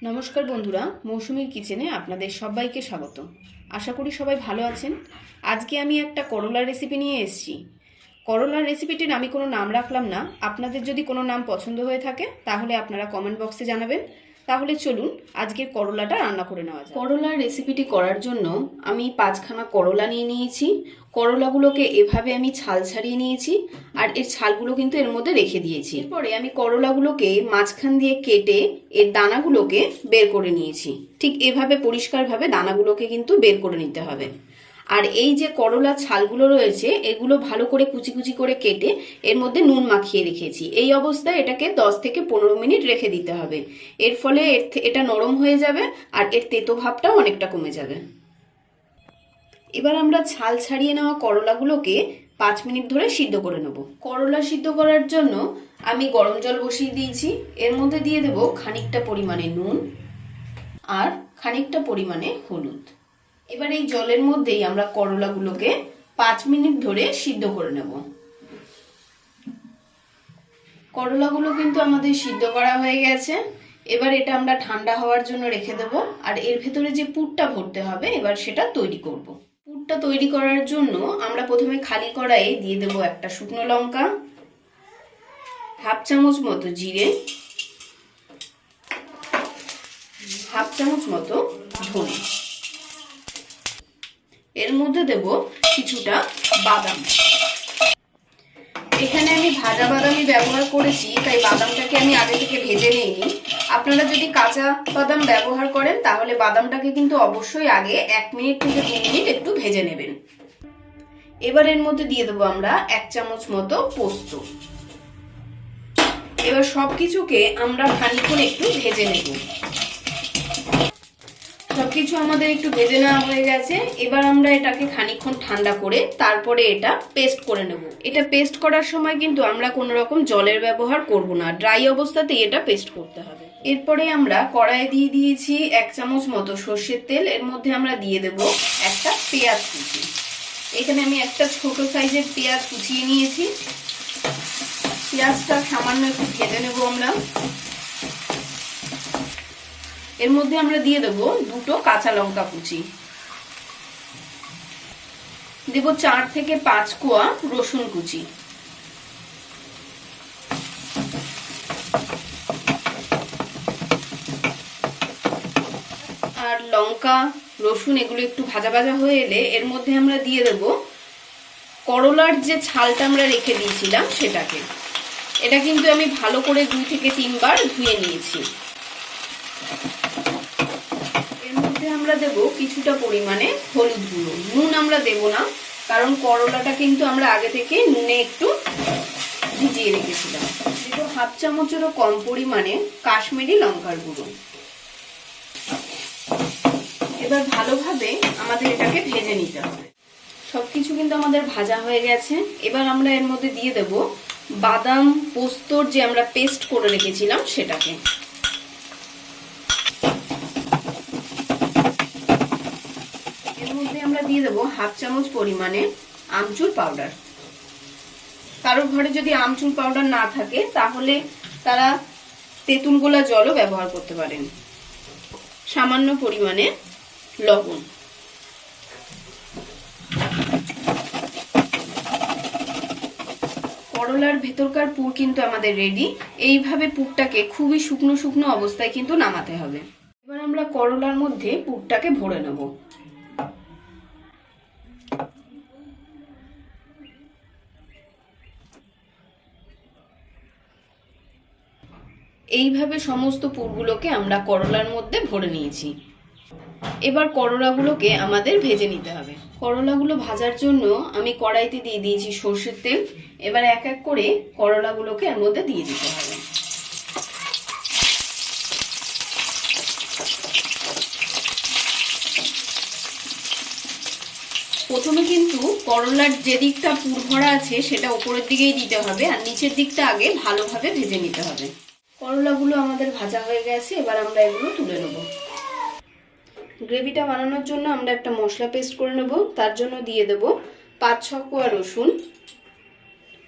নমস্কার বন্ধুরা, মৌসুমীর কিচেনে আপনাদের সবাইকে স্বাগত। আশা করি সবাই ভালো আছেন। আজকে আমি একটা করলার রেসিপি নিয়ে এসেছি। করলার রেসিপিটির আমি কোনো নাম রাখলাম না, আপনাদের যদি কোনো নাম পছন্দ হয়ে থাকে তাহলে আপনারা কমেন্ট বক্সে জানাবেন। তাহলে চলুন আজকের করলাটা রান্না করে নেওয়া যায়। করলার রেসিপিটি করার জন্য আমি 5খানা করলা নিয়ে নিয়েছি। করলাগুলোকে এভাবে আমি ছাল ছাড়িয়ে নিয়েছি, আর এর ছালগুলো কিন্তু এর মধ্যে রেখে দিয়েছি। এরপরে আমি করলাগুলোকে মাঝখান দিয়ে কেটে এর দানাগুলোকে বের করে নিয়েছি। ঠিক এভাবে পরিষ্কারভাবে দানাগুলোকে কিন্তু বের করে নিতে হবে। আর এই যে করলার ছালগুলো রয়েছে এগুলো ভালো করে কুচি কুচি করে কেটে এর মধ্যে নুন মাখিয়ে রেখেছি। এই অবস্থায় এটাকে 10 থেকে 15 মিনিট রেখে দিতে হবে। এর ফলে এটা নরম হয়ে যাবে আর এর তেতো ভাবটাও অনেকটা কমে যাবে। এবার আমরা ছাল ছাড়িয়ে নেওয়া করলাগুলোকে 5 মিনিট ধরে সিদ্ধ করে নেব। করলা সিদ্ধ করার জন্য আমি গরম জল বসিয়ে দিয়েছি। এর মধ্যে দিয়ে দেব খানিকটা পরিমাণে নুন আর খানিকটা পরিমাণে হলুদ। এবার এই জলের মধ্যেই আমরা করলাগুলোকে 5 মিনিট ধরে সিদ্ধ করে নেব। করলাগুলো কিন্তু আমাদের সিদ্ধ করা হয়ে গেছে। এবার এটা আমরা ঠান্ডা হওয়ার জন্য রেখে দেব। আর এর ভেতরে যে পুরটা ভরতে হবে এবার সেটা তৈরি করব। পুরটা তৈরি করার জন্য আমরা প্রথমে খালি কড়াইয়ে দিয়ে দেব একটা শুকনো লঙ্কা, হাফ চামচ মতো জিরে, হাফ চামচ মতো ধনে। এর মধ্যে দেব কিছুটা বাদাম। এখানে আমি ভাজা বাদামই ব্যবহার করেছি, তাই বাদামটাকে আমি আগে থেকে ভেজে নিইনি। আপনারা যদি কাঁচা বাদাম ব্যবহার করেন তাহলে বাদামটাকে কিন্তু অবশ্যই আগে 1 মিনিট থেকে 2 মিনিট একটু ভেজে নেবেন। এবার এর মধ্যে দিয়ে দেবো আমরা 1 চামচ মতো পোস্ত। এবার সবকিছুকে আমরা খানিকক্ষণ একটু ভেজে নেব। সবকিছু আমাদের একটু ভেজে নেওয়া হয়ে গেছে। এবার আমরা এটাকে খানিকক্ষণ ঠান্ডা করে তারপরে এটা পেস্ট করে নেব। এটা পেস্ট করার সময় কিন্তু আমরা কোনো রকম জলের ব্যবহার করব না, ড্রাই অবস্থাতেই এটা পেস্ট করতে হবে। এরপরে আমরা কড়াইয়ে দিয়ে দিয়েছি 1 চামচ মতো সর্ষের তেল। এর মধ্যে আমরা দিয়ে দেব একটা পেঁয়াজ কুচি। এখানে আমি একটা ছোট সাইজের পেঁয়াজ কুচিয়ে নিয়েছি। পেঁয়াজটা সামান্য একটু ভেজে নেব আমরা। এর মধ্যে আমরা দিয়ে দেব 2টো কাঁচা লঙ্কা কুচি, দেব 4 থেকে 5 কোয়া রসুন কুচি, আর লঙ্কা রসুন এগুলো একটু ভাজা ভাজা হয়ে এলে এর মধ্যে আমরা দিয়ে দেব করলার যে ছালটা আমরা রেখে দিয়েছিলাম সেটাকে। এটা কিন্তু আমি ভালো করে 2 থেকে 3 বার ধুয়ে নিয়েছি। আমরা দেব কিছুটা পরিমাণে হলুদ গুঁড়ো। নুন আমরা দেব না, কারণ করলাটা কিন্তু আমরা আগে থেকে নুনে একটু ভিজিয়ে রেখেছিলাম। দেব হাফ চামচেরও কম পরিমাণে কাশ্মীরি লঙ্কার গুঁড়ো। এবার ভালোভাবে আমাদের এটাকে ভেজে নিতে হবে। সবকিছু কিন্তু আমাদের ভাজা হয়ে গেছে। এবার আমরা এর মধ্যে দিয়ে দেব বাদাম পোস্তর যে আমরা পেস্ট করে রেখেছিলাম সেটাকে। আমরা দিয়ে দেবো হাফ চামচ পরিমাণে আমচুর পাউডার। কারোর ঘরে যদি আমচুর পাউডার না থাকে তাহলে তারা তেঁতুল গোলা জলও ব্যবহার করতে পারেন। সামান্য পরিমাণে লবণ। করলার ভেতরকার পুর কিন্তু আমাদের রেডি। এইভাবে পুরটাকে খুবই শুকনো শুকনো অবস্থায় কিন্তু নামাতে হবে। এবার আমরা করলার মধ্যে পুরটাকে ভরে নেব। এইভাবে সমস্ত পুরগুলোকে আমরা করলার মধ্যে ভরে নিয়েছি। এবার করলাগুলোকে আমাদের ভেজে নিতে হবে। করলাগুলো ভাজার জন্য আমি কড়াইতে দিয়ে দিয়েছি সর্ষের তেল। এবার এক এক করে করলাগুলোকে এর মধ্যে দিয়ে দিতে হবে। প্রথমে কিন্তু করলার যে দিকটা পুর ভরা আছে সেটা উপরের দিকেই দিতে হবে, আর নিচের দিকটা আগে ভালোভাবে ভেজে নিতে হবে। করলাগুলো আমাদের ভাজা হয়ে গেছে। এবার আমরা এগুলো তুলে নেব। গ্রেভিটা বানানোর জন্য আমরা একটা মশলা পেস্ট করে নেব। তার জন্য দিয়ে দেব 5-6 কোয়া রসুন,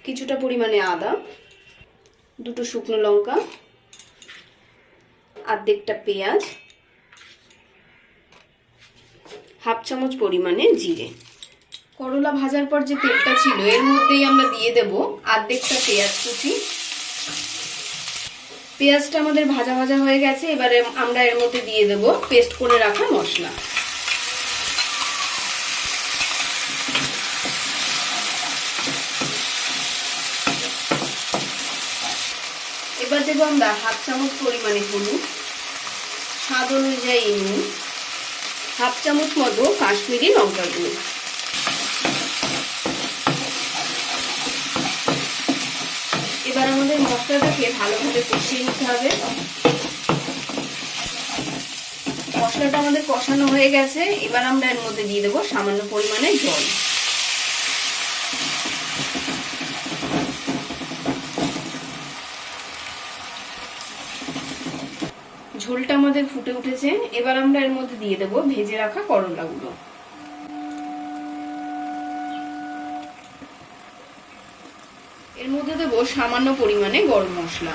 কিছুটা পরিমাণে আদা, 2টো শুকনো লঙ্কা, অর্ধেকটা পেঁয়াজ, হাফ চামচ পরিমাণে জিরে। করলা ভাজার পর যে তেলটা ছিল এর মধ্যেই আমরা দিয়ে দেব অর্ধেকটা পেঁয়াজ কুচি। পেঁয়াজটা আমাদের ভাজা ভাজা হয়ে গেছে, এবারে আমরা এর মধ্যে দিয়ে দেব পেস্ট করে রাখা মশলা। এবার দেবো আমরা হাফ চামচ পরিমাণে হলুদ, স্বাদ অনুযায়ী নুন, হাফ চামচ মতো কাশ্মীরি লঙ্কার গুঁড়ো। এবার আমাদের মশলাটাকে ভালোভাবে কষিয়ে নিতে হবে। মশলাটা আমাদের কষানো হয়ে গেছে, এবার আমরা এর মধ্যে দিয়ে দেবো সামান্য পরিমাণে জল। ঝোলটা আমাদের ফুটে উঠেছে, এবার আমরা এর মধ্যে দিয়ে দেবো ভেজে রাখা করলাগুলো। এর মধ্যে দেবো সামান্য পরিমাণে গরম মশলা।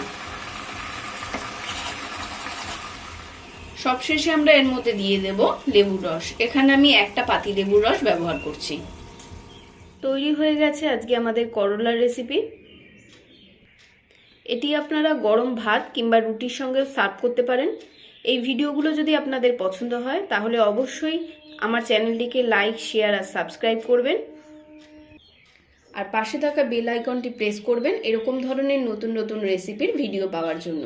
সবশেষে আমরা এর মধ্যে দিয়ে দেব লেবুর রস। এখানে আমি একটা পাতি লেবুর রস ব্যবহার করছি। তৈরি হয়ে গেছে আজকে আমাদের করলার রেসিপি। এটি আপনারা গরম ভাত কিংবা রুটির সঙ্গে সার্ভ করতে পারেন। এই ভিডিওগুলো যদি আপনাদের পছন্দ হয় তাহলে অবশ্যই আমার চ্যানেলটিকে লাইক, শেয়ার আর সাবস্ক্রাইব করবেন। আর পাশে থাকা বেল আইকনটি প্রেস করবেন এরকম ধরনের নতুন নতুন রেসিপির ভিডিও পাওয়ার জন্য।